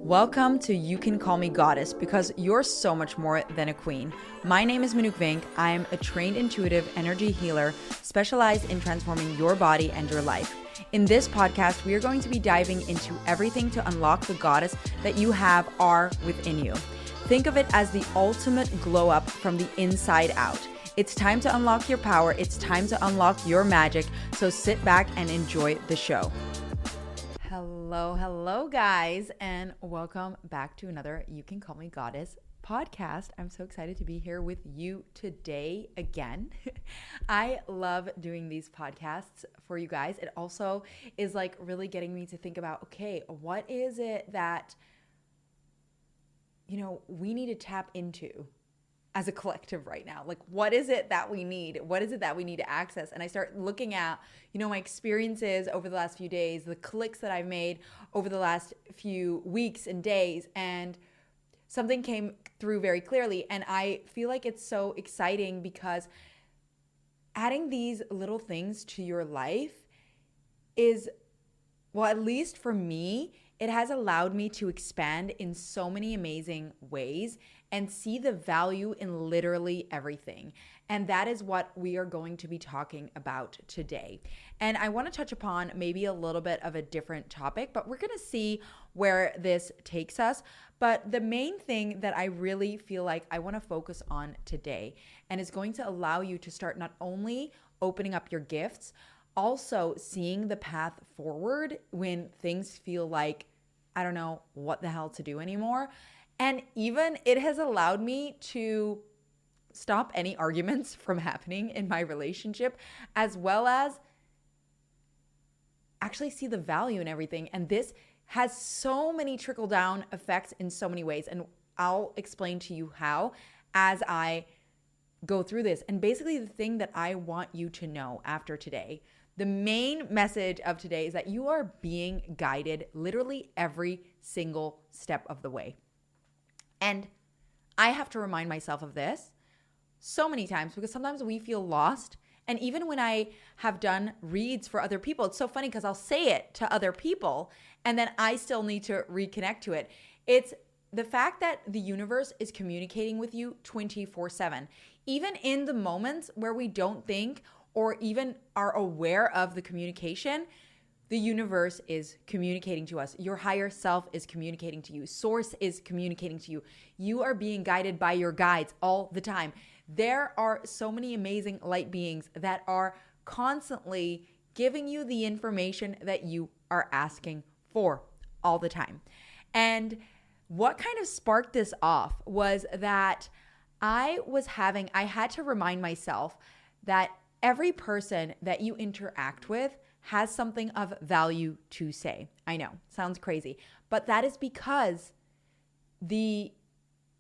Welcome to You Can Call Me Goddess, because you're so much more than a queen. My name is Manouk Vink. I am a trained intuitive energy healer specialized in transforming your body and your life. In this podcast, we are going to be diving into everything to unlock the goddess that you are within you. Think of it as the ultimate glow up from the inside out. It's time to unlock your power. It's time to unlock your magic. So sit back and enjoy the show. Hello, guys, and welcome back to another You Can Call Me Goddess podcast. I'm so excited to be here with you today again. I love doing these podcasts for you guys. It also is like really getting me to think about, okay, what is it that, we need to tap into as a collective right now? Like, what is it that we need? What is it that we need to access? And I start looking at, my experiences over the last few days, the clicks that I've made over the last few weeks and days, and something came through very clearly. And I feel like it's so exciting because adding these little things to your life is, well, at least for me, it has allowed me to expand in so many amazing ways and see the value in literally everything. And that is what we are going to be talking about today. And I want to touch upon maybe a little bit of a different topic, but we're going to see where this takes us. But the main thing that I really feel like I want to focus on today, and is going to allow you to start not only opening up your gifts, also seeing the path forward when things feel like, I don't know what the hell to do anymore. And even it has allowed me to stop any arguments from happening in my relationship, as well as actually see the value in everything. And this has so many trickle down effects in so many ways. And I'll explain to you how as I go through this. And basically the thing that I want you to know after today, the main message of today, is that you are being guided literally every single step of the way. And I have to remind myself of this so many times, because sometimes we feel lost. And even when I have done reads for other people, it's so funny because I'll say it to other people and then I still need to reconnect to it. It's the fact that the universe is communicating with you 24/7. Even in the moments where we don't think or even are aware of the communication, the universe is communicating to us. Your higher self is communicating to you. Source is communicating to you. You are being guided by your guides all the time. There are so many amazing light beings that are constantly giving you the information that you are asking for all the time. And what kind of sparked this off was that I had to remind myself that every person that you interact with has something of value to say. I know, sounds crazy, but that is because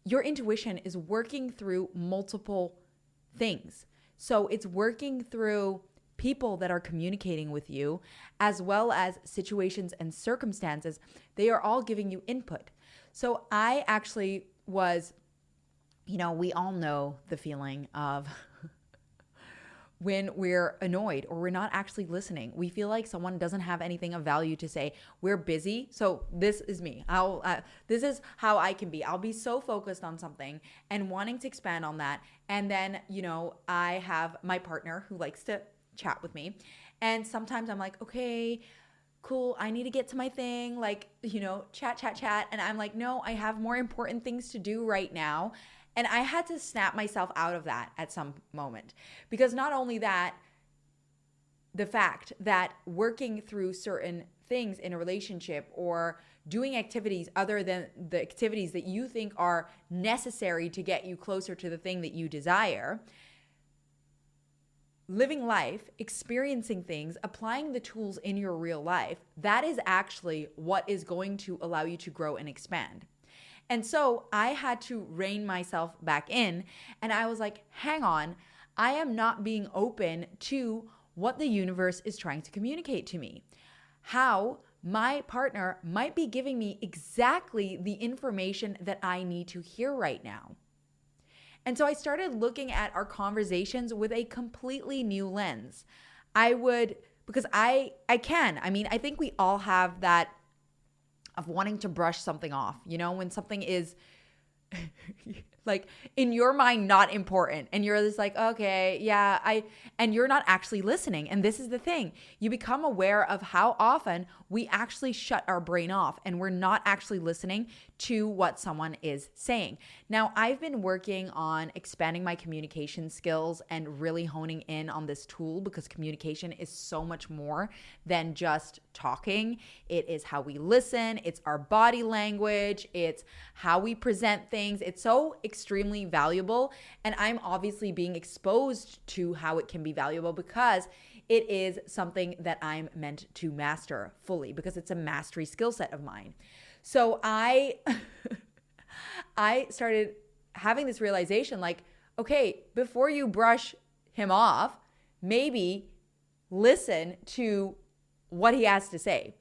your intuition is working through multiple things. So it's working through people that are communicating with you, as well as situations and circumstances. They are all giving you input. So I actually was, we all know the feeling of when we're annoyed or we're not actually listening. We feel like someone doesn't have anything of value to say. We're busy. So this is me. This is how I can be. I'll be so focused on something and wanting to expand on that. And then, I have my partner who likes to chat with me. And sometimes I'm like, okay, cool, I need to get to my thing. Like, chat. And I'm like, no, I have more important things to do right now. And I had to snap myself out of that at some moment, because not only that, the fact that working through certain things in a relationship or doing activities other than the activities that you think are necessary to get you closer to the thing that you desire, living life, experiencing things, applying the tools in your real life, that is actually what is going to allow you to grow and expand. And so I had to rein myself back in, and I was like, hang on, I am not being open to what the universe is trying to communicate to me. How my partner might be giving me exactly the information that I need to hear right now. And so I started looking at our conversations with a completely new lens. Because I think we all have that of wanting to brush something off, when something is like in your mind not important, and you're just like, okay, yeah, and you're not actually listening. And this is the thing, you become aware of how often we actually shut our brain off and we're not actually listening to what someone is saying. Now, I've been working on expanding my communication skills and really honing in on this tool, because communication is so much more than just talking. It is how we listen, it's our body language, it's how we present things. It's so extremely valuable, and I'm obviously being exposed to how it can be valuable because it is something that I'm meant to master fully, because it's a mastery skill set of mine. So I started having this realization, like, okay, before you brush him off, maybe listen to what he has to say.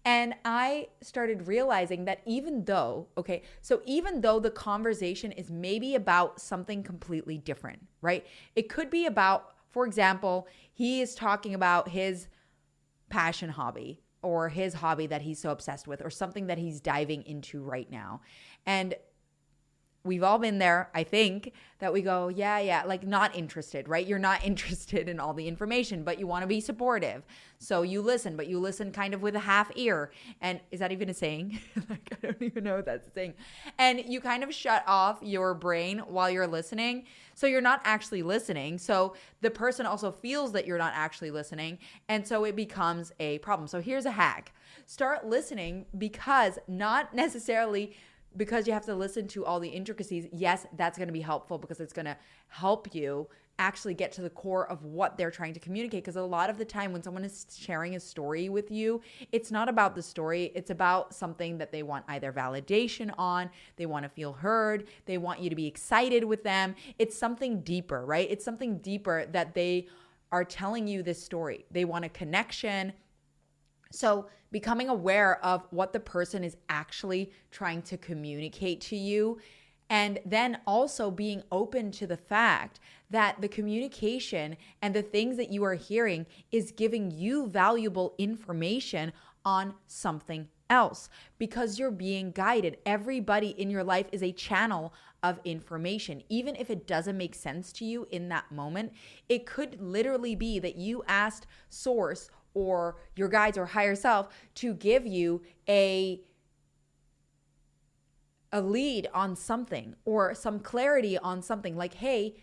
And I started realizing that even though the conversation is maybe about something completely different, right? It could be about, for example, he is talking about his passion hobby, or his hobby that he's so obsessed with, or something that he's diving into right now. And we've all been there, I think, that we go, yeah, like not interested, right? You're not interested in all the information, but you want to be supportive. So you listen, but you listen kind of with a half ear. And is that even a saying? Like, I don't even know if that's a saying. And you kind of shut off your brain while you're listening. So you're not actually listening. So the person also feels that you're not actually listening. And so it becomes a problem. So here's a hack. Start listening, because not necessarily because you have to listen to all the intricacies. Yes, that's going to be helpful, because it's going to help you actually get to the core of what they're trying to communicate. Because a lot of the time when someone is sharing a story with you, it's not about the story. It's about something that they want either validation on, they want to feel heard, they want you to be excited with them. It's something deeper, right? It's something deeper that they are telling you this story. They want a connection. So becoming aware of what the person is actually trying to communicate to you, and then also being open to the fact that the communication and the things that you are hearing is giving you valuable information on something else, because you're being guided. Everybody in your life is a channel of information. Even if it doesn't make sense to you in that moment, it could literally be that you asked Source or your guides or higher self to give you a lead on something, or some clarity on something. Like, hey,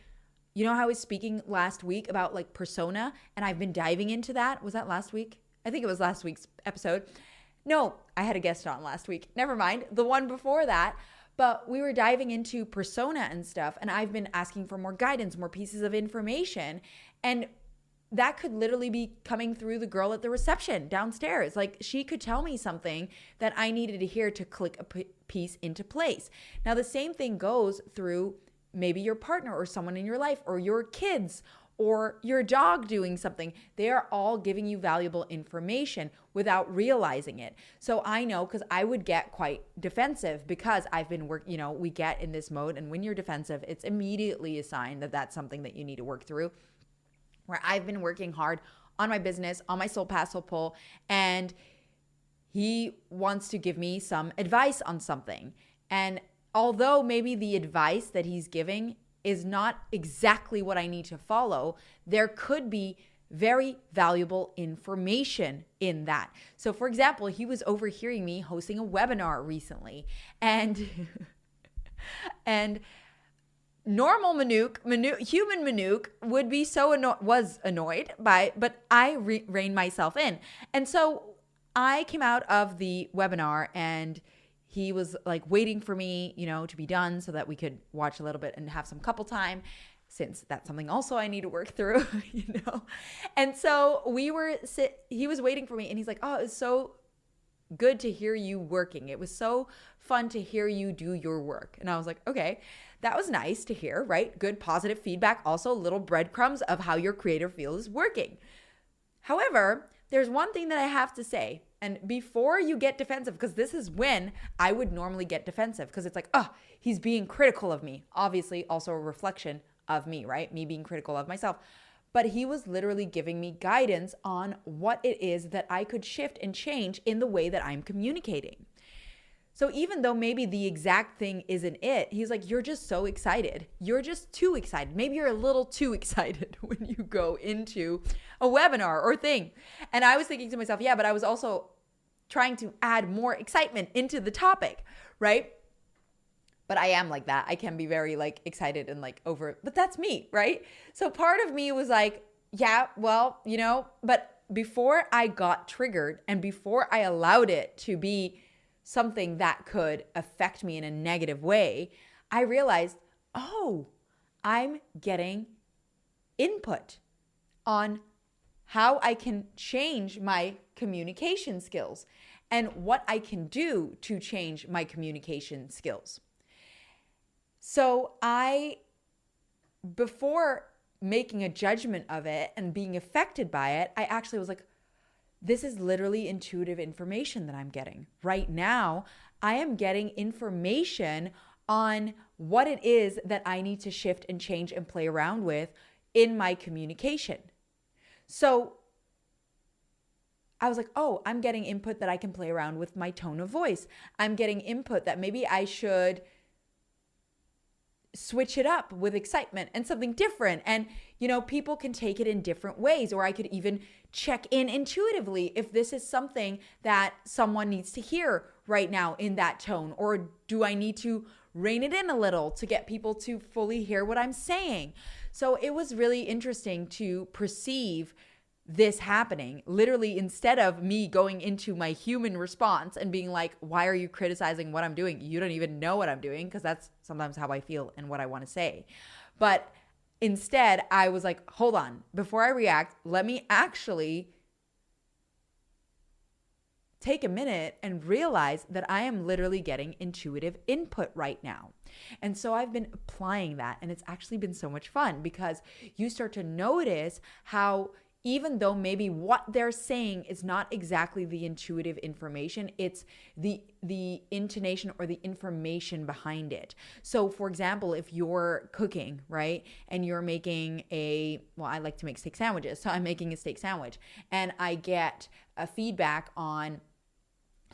you know how I was speaking last week about like persona, and I've been diving into that. Was that last week? I think it was last week's episode. No, I had a guest on last week. Never mind, the one before that. But we were diving into persona and stuff, and I've been asking for more guidance, more pieces of information. And that could literally be coming through the girl at the reception downstairs. Like, she could tell me something that I needed to hear to click a piece into place. Now, the same thing goes through maybe your partner or someone in your life, or your kids, or your dog doing something. They are all giving you valuable information without realizing it. So I know, because I would get quite defensive, because I've been we get in this mode, and when you're defensive, it's immediately a sign that that's something that you need to work through. Where I've been working hard on my business, on my soul path, soul pull, and he wants to give me some advice on something. And although maybe the advice that he's giving is not exactly what I need to follow, there could be very valuable information in that. So for example, he was overhearing me hosting a webinar recently, and normal human Manuk would be was annoyed by, but I reined myself in. And so I came out of the webinar, and he was like waiting for me, to be done so that we could watch a little bit and have some couple time, since that's something also I need to work through, And so he was waiting for me, and he's like, oh, it's so good to hear you working. It was so fun to hear you do your work. And I was like, okay, that was nice to hear, right? Good positive feedback. Also little breadcrumbs of how your creative field is working. However, there's one thing that I have to say. And before you get defensive, because this is when I would normally get defensive, because it's like, oh, he's being critical of me. Obviously, also a reflection of me, right? Me being critical of myself. But he was literally giving me guidance on what it is that I could shift and change in the way that I'm communicating. So even though maybe the exact thing isn't it, he's like, you're just so excited. You're just too excited. Maybe you're a little too excited when you go into a webinar or thing. And I was thinking to myself, yeah, but I was also trying to add more excitement into the topic, right? But I am like that. I can be very like excited and like over, but that's me, right? So part of me was like, yeah, well, but before I got triggered and before I allowed it to be something that could affect me in a negative way, I realized, oh, I'm getting input on how I can change my communication skills and what I can do to change my communication skills. So before making a judgment of it and being affected by it, I actually was like, this is literally intuitive information that I'm getting. Right now, I am getting information on what it is that I need to shift and change and play around with in my communication. So I was like, oh, I'm getting input that I can play around with my tone of voice. I'm getting input that maybe I should switch it up with excitement and something different. And, people can take it in different ways, or I could even check in intuitively if this is something that someone needs to hear right now in that tone, or do I need to rein it in a little to get people to fully hear what I'm saying? So it was really interesting to perceive this happening, literally, instead of me going into my human response and being like, why are you criticizing what I'm doing? You don't even know what I'm doing, because that's sometimes how I feel and what I want to say. But instead, I was like, hold on, before I react, let me actually take a minute and realize that I am literally getting intuitive input right now. And so I've been applying that, and it's actually been so much fun, because you start to notice how even though maybe what they're saying is not exactly the intuitive information, it's the intonation or the information behind it. So for example, if you're cooking, right, and you're making I like to make steak sandwiches. So I'm making a steak sandwich and I get a feedback on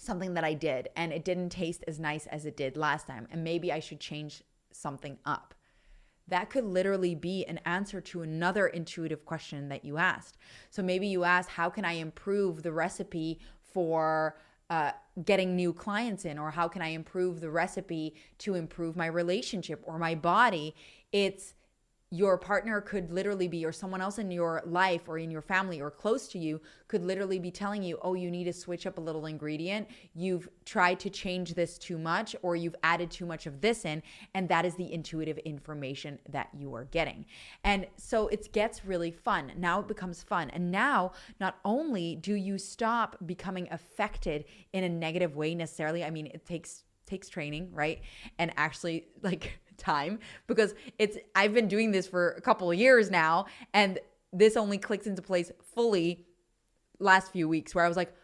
something that I did and it didn't taste as nice as it did last time, and maybe I should change something up. That could literally be an answer to another intuitive question that you asked. So maybe you asked, how can I improve the recipe for getting new clients in? Or how can I improve the recipe to improve my relationship or my body? It's your partner could literally be, or someone else in your life or in your family or close to you could literally be telling you, oh, you need to switch up a little ingredient. You've tried to change this too much, or you've added too much of this in. And that is the intuitive information that you are getting. And so it gets really fun. Now it becomes fun. And now not only do you stop becoming affected in a negative way necessarily, I mean, it takes training, right? And actually time, because I've been doing this for a couple of years now, and this only clicks into place fully last few weeks, where I was like,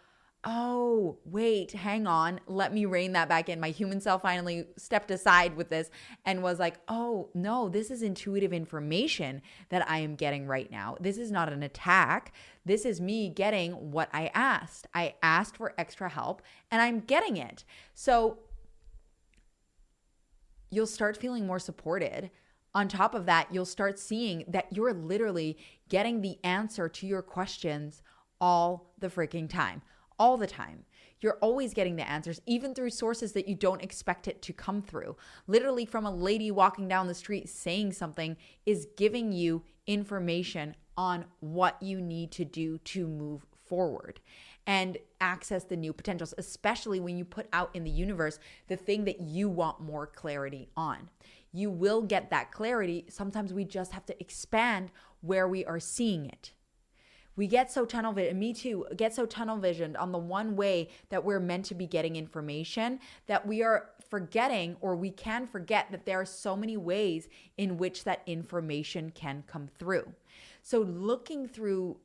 oh, wait, hang on, let me rein that back in. My human self finally stepped aside with this and was like, oh no, this is intuitive information that I am getting right now. This is not an attack. This is me getting what I asked. I asked for extra help and I'm getting it. So you'll start feeling more supported. On top of that, you'll start seeing that you're literally getting the answer to your questions all the freaking time, all the time. You're always getting the answers, even through sources that you don't expect it to come through. Literally from a lady walking down the street saying something is giving you information on what you need to do to move forward and access the new potentials, especially when you put out in the universe the thing that you want more clarity on. You will get that clarity. Sometimes we just have to expand where we are seeing it. We get so tunnel vision, me too, get so tunnel visioned on the one way that we're meant to be getting information that we are forgetting, or we can forget that there are so many ways in which that information can come through. So looking through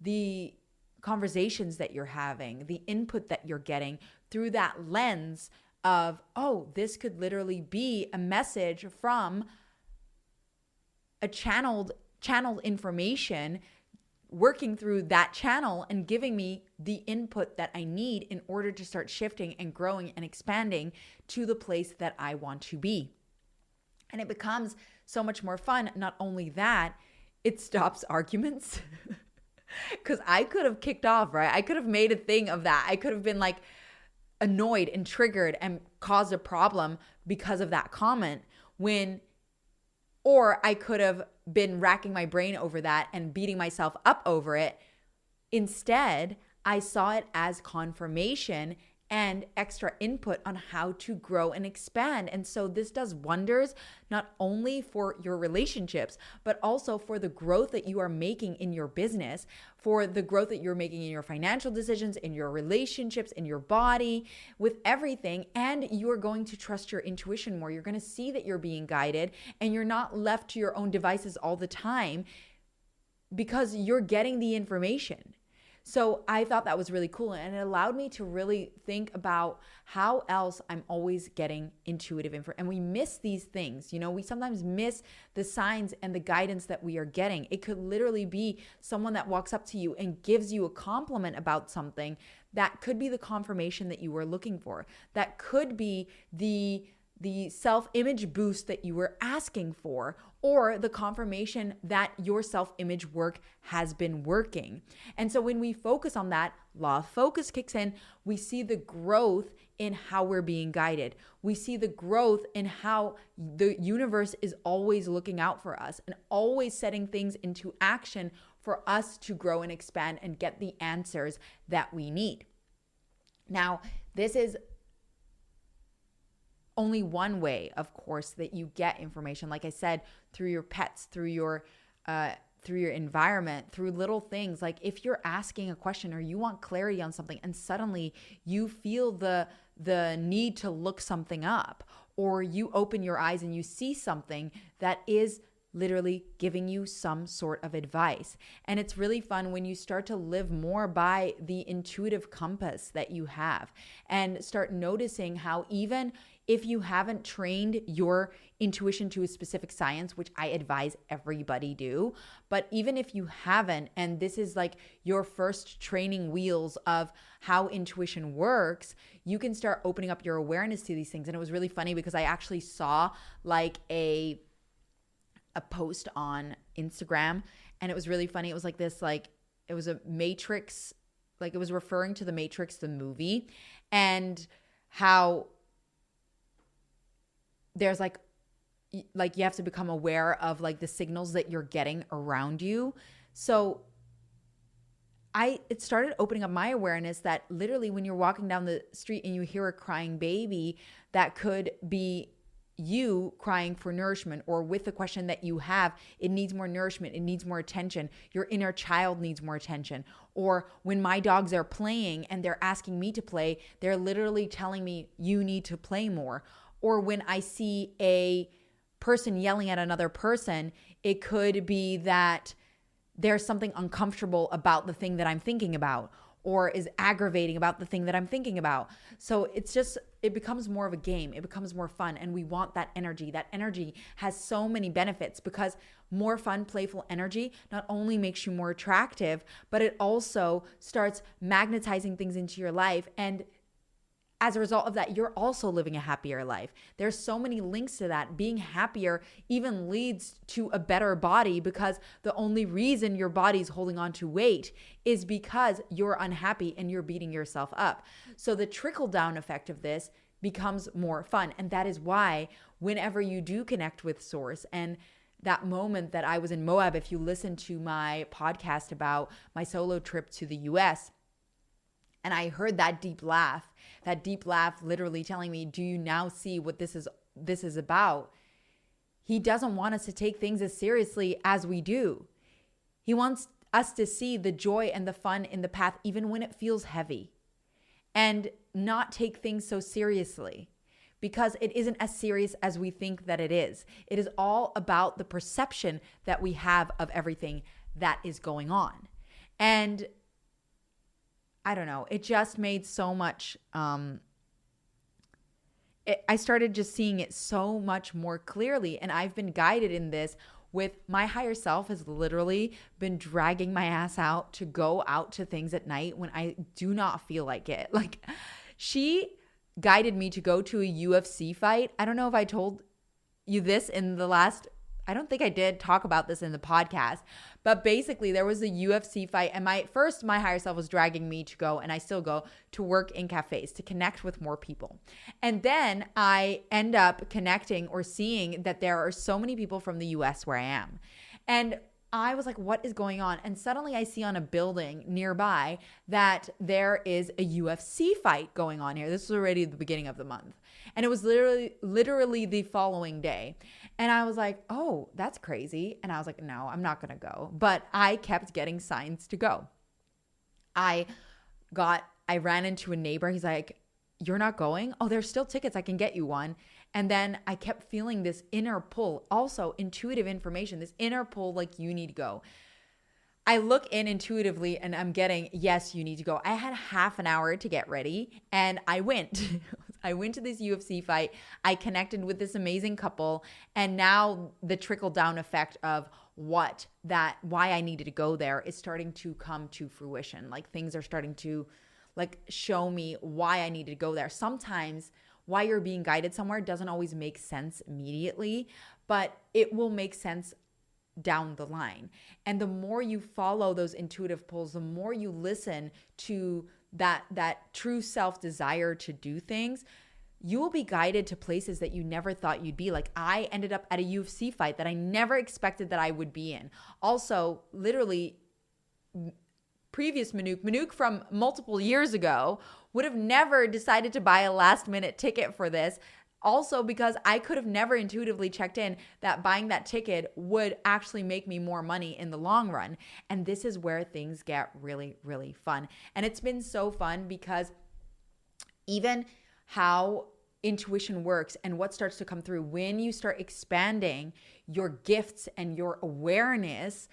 the conversations that you're having, the input that you're getting through that lens of, oh, this could literally be a message from a channeled information working through that channel and giving me the input that I need in order to start shifting and growing and expanding to the place that I want to be. And it becomes so much more fun. Not only that, it stops arguments. Because I could have kicked off, right? I could have made a thing of that. I could have been like annoyed and triggered and caused a problem because of that comment or I could have been racking my brain over that and beating myself up over it. Instead, I saw it as confirmation and extra input on how to grow and expand. And so this does wonders, not only for your relationships, but also for the growth that you are making in your business, for the growth that you're making in your financial decisions, in your relationships, in your body, with everything. And you're going to trust your intuition more. You're going to see that you're being guided and you're not left to your own devices all the time because you're getting the information. So I thought that was really cool, and it allowed me to really think about how else I'm always getting intuitive info. And we miss these things. We sometimes miss the signs and the guidance that we are getting. It could literally be someone that walks up to you and gives you a compliment about something that could be the confirmation that you were looking for. That could be the self-image boost that you were asking for, or the confirmation that your self-image work has been working. And so when we focus on that, law of focus kicks in. We see the growth in how we're being guided. We see the growth in how the universe is always looking out for us and always setting things into action for us to grow and expand and get the answers that we need. Now, this is only one way, of course, that you get information. Like I said, through your pets, through your environment, through little things. Like if you're asking a question or you want clarity on something and suddenly you feel the need to look something up, or you open your eyes and you see something that is literally giving you some sort of advice. And it's really fun when you start to live more by the intuitive compass that you have and start noticing how even if you haven't trained your intuition to a specific science, which I advise everybody do, but even if you haven't, and this is like your first training wheels of how intuition works, you can start opening up your awareness to these things. And it was really funny because I actually saw like a post on Instagram, and it was really funny. It was like this, like it was a Matrix, like it was referring to the Matrix, the movie, and how there's like you have to become aware of like the signals that you're getting around you. So it started opening up my awareness that literally when you're walking down the street and you hear a crying baby, that could be you crying for nourishment, or with the question that you have, it needs more nourishment, it needs more attention, your inner child needs more attention. Or when my dogs are playing and they're asking me to play, they're literally telling me you need to play more. Or when I see a person yelling at another person, it could be that there's something uncomfortable about the thing that I'm thinking about, or is aggravating about the thing that I'm thinking about. So it becomes more of a game. It becomes more fun. And we want that energy. That energy has so many benefits, because more fun, playful energy not only makes you more attractive, but it also starts magnetizing things into your life. And as a result of that, you're also living a happier life. There's so many links to that. Being happier even leads to a better body, because the only reason your body's holding on to weight is because you're unhappy and you're beating yourself up. So the trickle-down effect of this becomes more fun. And that is why whenever you do connect with Source, and that moment that I was in Moab, if you listen to my podcast about my solo trip to the US, and I heard that deep laugh literally telling me, do you now see what this is about? He doesn't want us to take things as seriously as we do. He wants us to see the joy and the fun in the path, even when it feels heavy, and not take things so seriously, because it isn't as serious as we think that it is. It is all about the perception that we have of everything that is going on. And I don't know, it just made so much, I started just seeing it so much more clearly. And I've been guided in this with my higher self has literally been dragging my ass out to go out to things at night when I do not feel like it. Like, she guided me to go to a UFC fight. I don't know if I told you this in the last, I don't think I did talk about this in the podcast, but basically there was a UFC fight, and my higher self was dragging me to go, and I still go to work in cafes to connect with more people. And then I end up connecting or seeing that there are so many people from the US where I am. And I was like, what is going on? And suddenly I see on a building nearby that there is a UFC fight going on here. This was already the beginning of the month. And it was literally the following day. And I was like, oh, that's crazy. And I was like, no, I'm not going to go. But I kept getting signs to go. I ran into a neighbor. He's like, you're not going? Oh, there's still tickets. I can get you one. And then I kept feeling this inner pull, also intuitive information, this inner pull, like, you need to go. I look in intuitively and I'm getting, yes, you need to go. I had half an hour to get ready and I went. I went to this UFC fight. I connected with this amazing couple. And now the trickle down effect of why I needed to go there is starting to come to fruition. Like, things are starting to show me why I needed to go there. Sometimes why you're being guided somewhere doesn't always make sense immediately, but it will make sense down the line. And the more you follow those intuitive pulls, the more you listen to that true self desire to do things, you will be guided to places that you never thought you'd be. Like, I ended up at a UFC fight that I never expected that I would be in. Also, literally, previous Manuk from multiple years ago would have never decided to buy a last minute ticket for this. Also, because I could have never intuitively checked in that buying that ticket would actually make me more money in the long run. And this is where things get really, really fun. And it's been so fun because even how intuition works and what starts to come through when you start expanding your gifts and your awareness,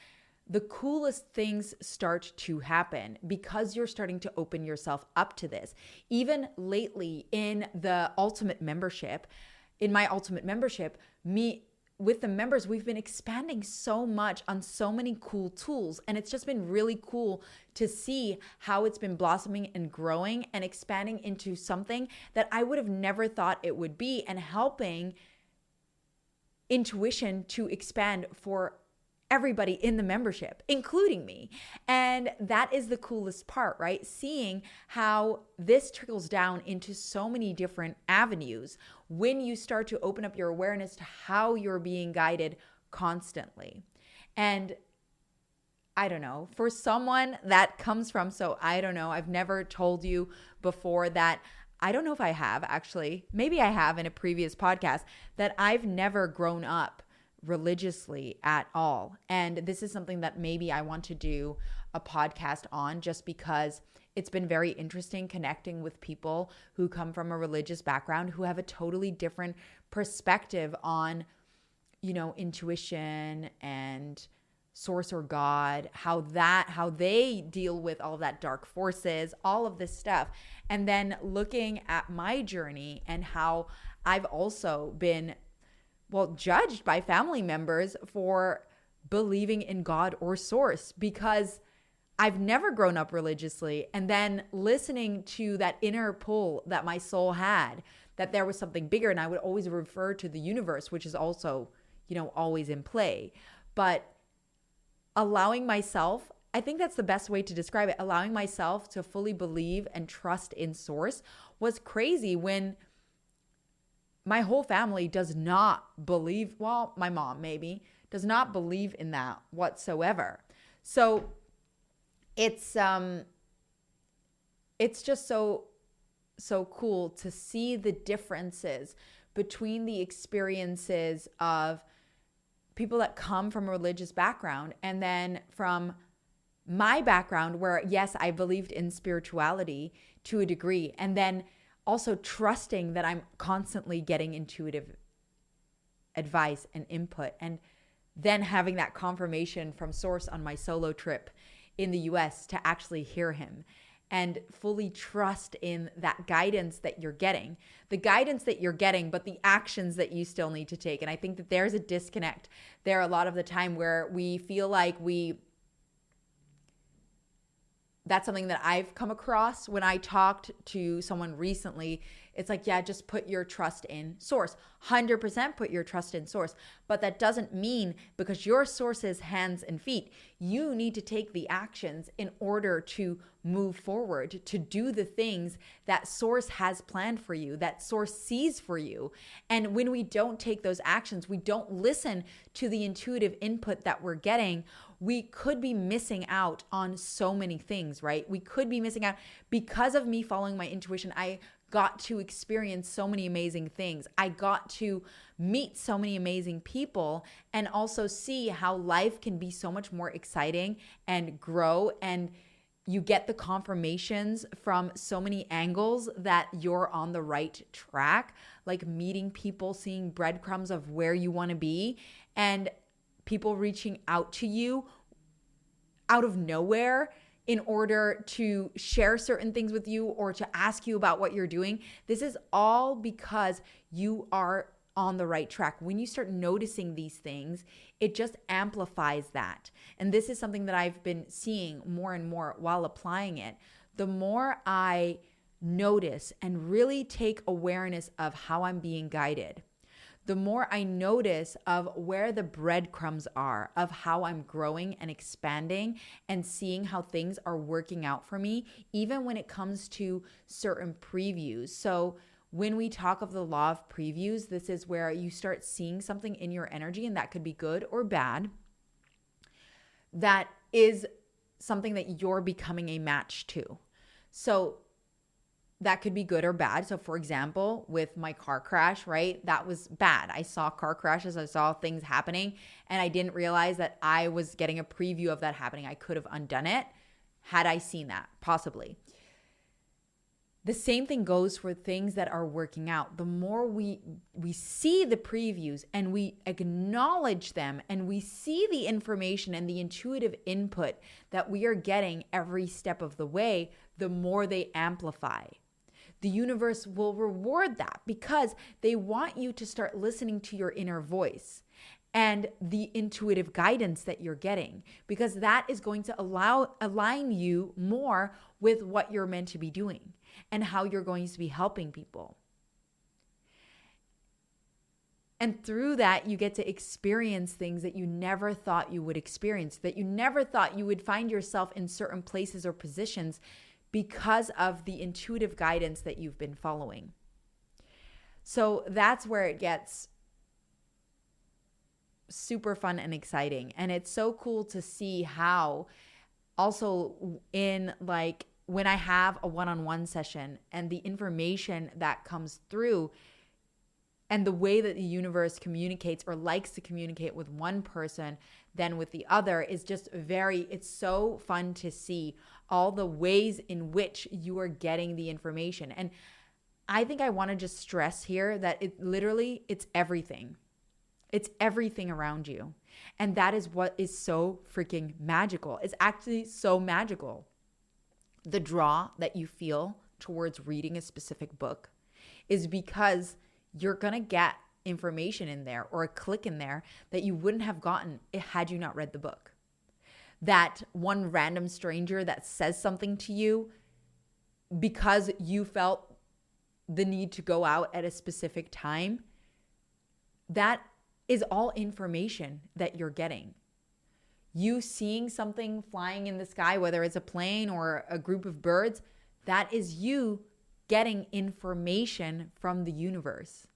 the coolest things start to happen because you're starting to open yourself up to this. Even lately in my ultimate membership, with the members, we've been expanding so much on so many cool tools. And it's just been really cool to see how it's been blossoming and growing and expanding into something that I would have never thought it would be, and helping intuition to expand for everybody in the membership, including me. And that is the coolest part, right? Seeing how this trickles down into so many different avenues when you start to open up your awareness to how you're being guided constantly. And I don't know, for someone that comes from, I've never told you before that, I don't know if I have actually, maybe I have in a previous podcast, that I've never grown up religiously at all. And this is something that maybe I want to do a podcast on, just because it's been very interesting connecting with people who come from a religious background who have a totally different perspective on, intuition and source or God, how they deal with all of that dark forces, all of this stuff. And then looking at my journey and how I've also been judged by family members for believing in God or source because I've never grown up religiously. And then listening to that inner pull that my soul had, that there was something bigger. And I would always refer to the universe, which is also, always in play. But allowing myself, I think that's the best way to describe it, allowing myself to fully believe and trust in source was crazy when my whole family does not believe, my mom maybe, does not believe in that whatsoever. So it's just so cool to see the differences between the experiences of people that come from a religious background and then from my background where, yes, I believed in spirituality to a degree, and then also trusting that I'm constantly getting intuitive advice and input, and then having that confirmation from source on my solo trip in the US to actually hear him. and fully trust in that guidance that you're getting. The guidance that you're getting, but the actions that you still need to take. And I think that there's a disconnect there a lot of the time where we feel like that's something that I've come across when I talked to someone recently. It's like, yeah, just put your trust in source. 100% put your trust in source. But that doesn't mean because your source is hands and feet, you need to take the actions in order to move forward, to do the things that source has planned for you, that source sees for you. And when we don't take those actions, we don't listen to the intuitive input that we're getting, we could be missing out on so many things, right? We could be missing out. Because of me following my intuition, I got to experience so many amazing things. I got to meet so many amazing people and also see how life can be so much more exciting and grow, and you get the confirmations from so many angles that you're on the right track, like meeting people, seeing breadcrumbs of where you want to be, and people reaching out to you out of nowhere in order to share certain things with you or to ask you about what you're doing. This is all because you are on the right track. When you start noticing these things, it just amplifies that. And this is something that I've been seeing more and more while applying it. The more I notice and really take awareness of how I'm being guided, the more I notice of where the breadcrumbs are, of how I'm growing and expanding and seeing how things are working out for me, even when it comes to certain previews. So when we talk of the law of previews, this is where you start seeing something in your energy, and that could be good or bad, that is something that you're becoming a match to. So that could be good or bad. So for example, with my car crash, right? That was bad. I saw car crashes. I saw things happening, and I didn't realize that I was getting a preview of that happening. I could have undone it had I seen that, possibly. The same thing goes for things that are working out. The more we see the previews and we acknowledge them and we see the information and the intuitive input that we are getting every step of the way, the more they amplify. The universe will reward that because they want you to start listening to your inner voice and the intuitive guidance that you're getting, because that is going to align you more with what you're meant to be doing and how you're going to be helping people. And through that, you get to experience things that you never thought you would experience, that you never thought you would find yourself in certain places or positions because of the intuitive guidance that you've been following. So that's where it gets super fun and exciting. And it's so cool to see how also in like when I have a one-on-one session and the information that comes through and the way that the universe communicates or likes to communicate with one person than with the other is just it's so fun to see all the ways in which you are getting the information. And I think I want to just stress here that it's everything. It's everything around you. And that is what is so freaking magical. It's actually so magical. The draw that you feel towards reading a specific book is because you're going to get information in there or a click in there that you wouldn't have gotten had you not read the book. That one random stranger that says something to you because you felt the need to go out at a specific time, that is all information that you're getting. You seeing something flying in the sky, whether it's a plane or a group of birds, that is you getting information from the universe.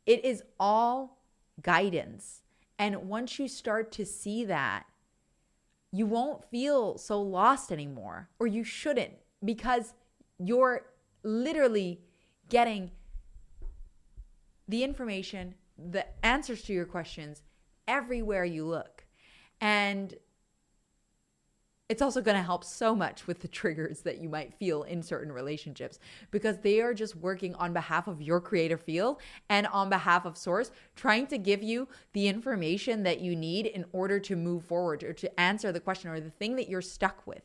It is all guidance. And once you start to see that, you won't feel so lost anymore, or you shouldn't, because you're literally getting the information, the answers to your questions everywhere you look. And it's also going to help so much with the triggers that you might feel in certain relationships, because they are just working on behalf of your creative field and on behalf of source, trying to give you the information that you need in order to move forward or to answer the question or the thing that you're stuck with.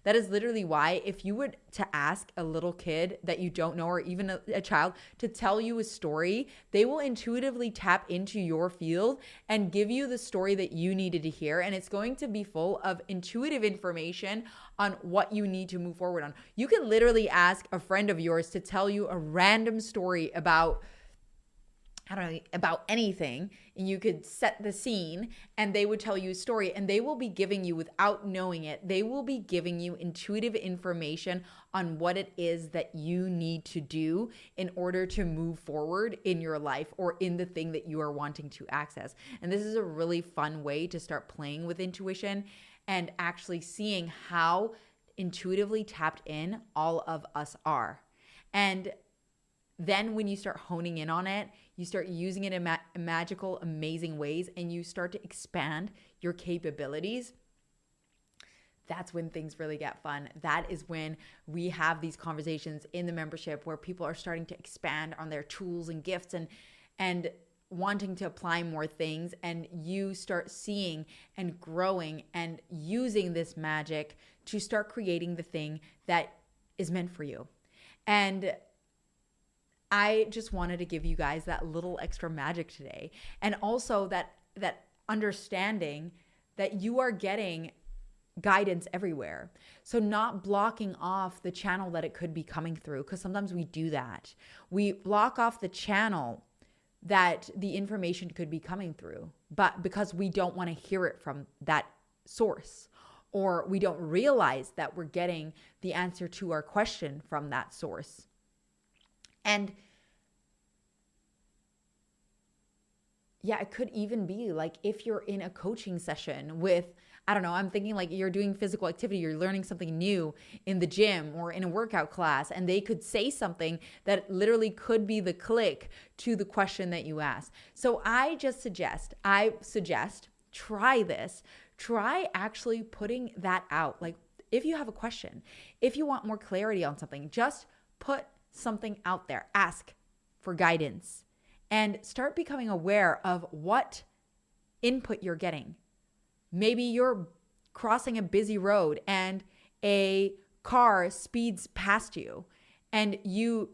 That is literally why if you were to ask a little kid that you don't know, or even a child, to tell you a story, they will intuitively tap into your field and give you the story that you needed to hear. And it's going to be full of intuitive information on what you need to move forward on. You can literally ask a friend of yours to tell you a random story about, I don't know, about anything, and you could set the scene and they would tell you a story, and they will be giving you, without knowing it, they will be giving you intuitive information on what it is that you need to do in order to move forward in your life or in the thing that you are wanting to access. And this is a really fun way to start playing with intuition and actually seeing how intuitively tapped in all of us are. And then when you start honing in on it, you start using it in magical, amazing ways, and you start to expand your capabilities. That's when things really get fun. That is when we have these conversations in the membership where people are starting to expand on their tools and gifts and wanting to apply more things, and you start seeing and growing and using this magic to start creating the thing that is meant for you. And I just wanted to give you guys that little extra magic today, and also that understanding that you are getting guidance everywhere. So not blocking off the channel that it could be coming through, because sometimes we do that. We block off the channel that the information could be coming through, but because we don't want to hear it from that source, or we don't realize that we're getting the answer to our question from that source. And yeah, it could even be like if you're in a coaching session with, I don't know, I'm thinking like you're doing physical activity, you're learning something new in the gym or in a workout class, and they could say something that literally could be the click to the question that you asked. So I suggest, try this. Try actually putting that out. Like if you have a question, if you want more clarity on something, just put something out there. Ask for guidance and start becoming aware of what input you're getting. Maybe you're crossing a busy road and a car speeds past you and you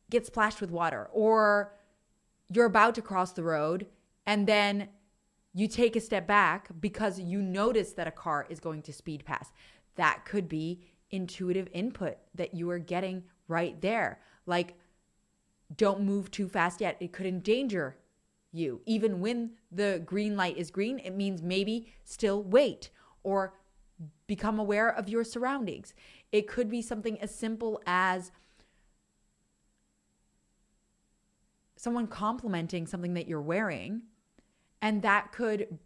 get splashed with water, or you're about to cross the road and then you take a step back because you notice that a car is going to speed past. That could be intuitive input that you are getting right there. Like, don't move too fast yet. It could endanger you. Even when the green light is green, it means maybe still wait or become aware of your surroundings. It could be something as simple as someone complimenting something that you're wearing, and that could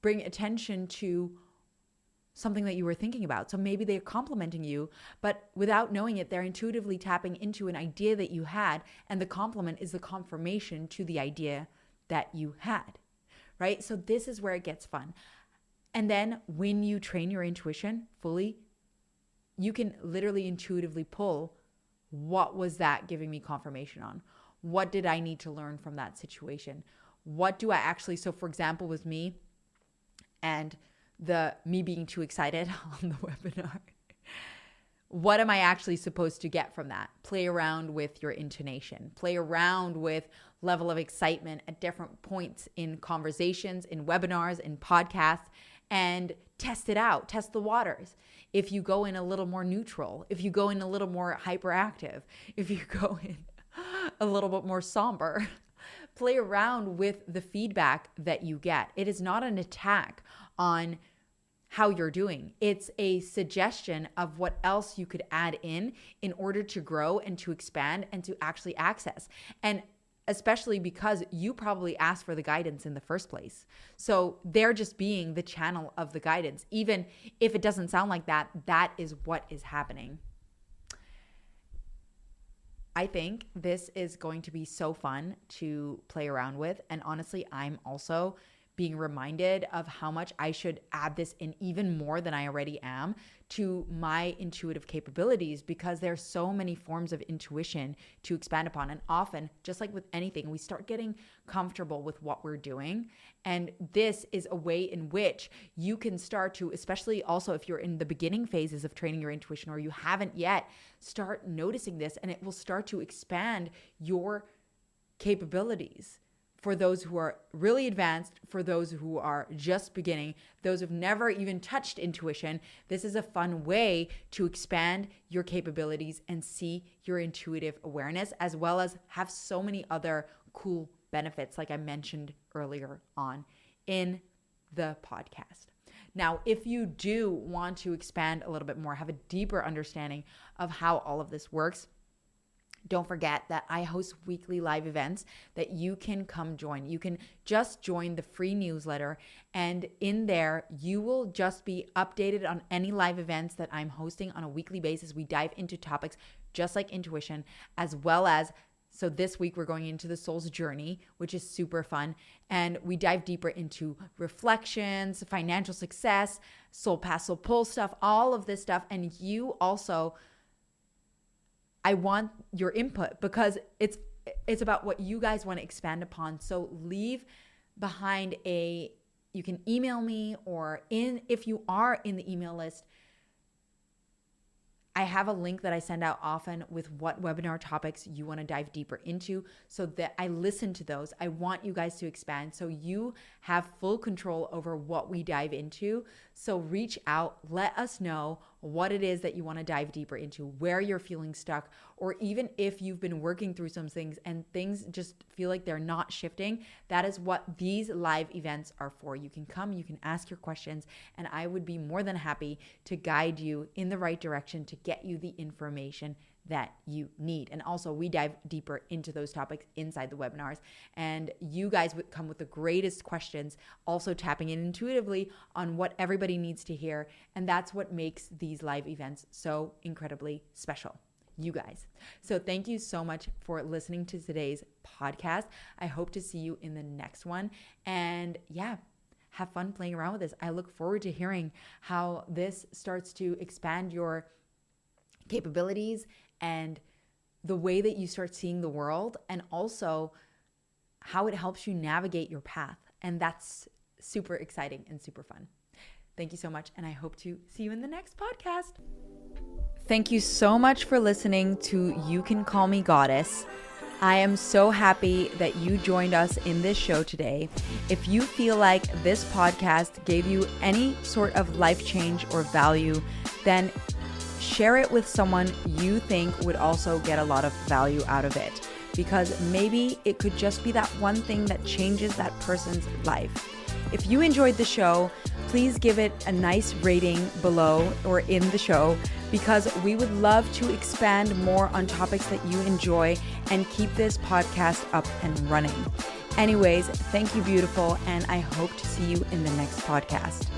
bring attention to something that you were thinking about. So maybe they're complimenting you, but without knowing it, they're intuitively tapping into an idea that you had, and the compliment is the confirmation to the idea that you had, right? So this is where it gets fun. And then when you train your intuition fully, you can literally intuitively pull, what was that giving me confirmation on? What did I need to learn from that situation? What do I actually, so for example, with me and me being too excited on the webinar, what am I actually supposed to get from that? Play around with your intonation, play around with level of excitement at different points in conversations, in webinars, in podcasts, and test it out, test the waters. If you go in a little more neutral, if you go in a little more hyperactive, if you go in a little bit more somber, play around with the feedback that you get. It is not an attack on how you're doing. It's a suggestion of what else you could add in order to grow and to expand and to actually access. And especially because you probably asked for the guidance in the first place. So they're just being the channel of the guidance. Even if it doesn't sound like that, that is what is happening. I think this is going to be so fun to play around with. And honestly, I'm also being reminded of how much I should add this in even more than I already am to my intuitive capabilities, because there's so many forms of intuition to expand upon. And often, just like with anything, we start getting comfortable with what we're doing. And this is a way in which you can start to, especially also if you're in the beginning phases of training your intuition or you haven't yet, start noticing this, and it will start to expand your capabilities. For those who are really advanced, for those who are just beginning, those who've never even touched intuition, this is a fun way to expand your capabilities and see your intuitive awareness, as well as have so many other cool benefits, like I mentioned earlier on in the podcast. Now, if you do want to expand a little bit more, have a deeper understanding of how all of this works, don't forget that I host weekly live events that you can come join. You can just join the free newsletter, and in there, you will just be updated on any live events that I'm hosting on a weekly basis. We dive into topics just like intuition, as well as, so this week we're going into the soul's journey, which is super fun. And we dive deeper into reflections, financial success, soul path, soul pull stuff, all of this stuff. And you also, I want your input, because it's about what you guys want to expand upon. So leave behind you can email me, or if you are in the email list, I have a link that I send out often with what webinar topics you want to dive deeper into, so that I listen to those. I want you guys to expand so you have full control over what we dive into. So reach out, let us know what it is that you want to dive deeper into, where you're feeling stuck, or even if you've been working through some things and things just feel like they're not shifting. That is what these live events are for. You can come, you can ask your questions, and I would be more than happy to guide you in the right direction to get you the information that you need. And also, we dive deeper into those topics inside the webinars, and you guys would come with the greatest questions, also tapping in intuitively on what everybody needs to hear. And that's what makes these live events so incredibly special, you guys. So thank you so much for listening to today's podcast. I hope to see you in the next one. And yeah, have fun playing around with this. I look forward to hearing how this starts to expand your capabilities and the way that you start seeing the world, and also how it helps you navigate your path. And that's super exciting and super fun. Thank you so much, and I hope to see you in the next podcast. Thank you so much for listening to You Can Call Me Goddess. I am so happy that you joined us in this show today. If you feel like this podcast gave you any sort of life change or value, then share it with someone you think would also get a lot of value out of it, because maybe it could just be that one thing that changes that person's life. If you enjoyed the show, please give it a nice rating below or in the show, because we would love to expand more on topics that you enjoy and keep this podcast up and running. Anyways, thank you, beautiful, and I hope to see you in the next podcast.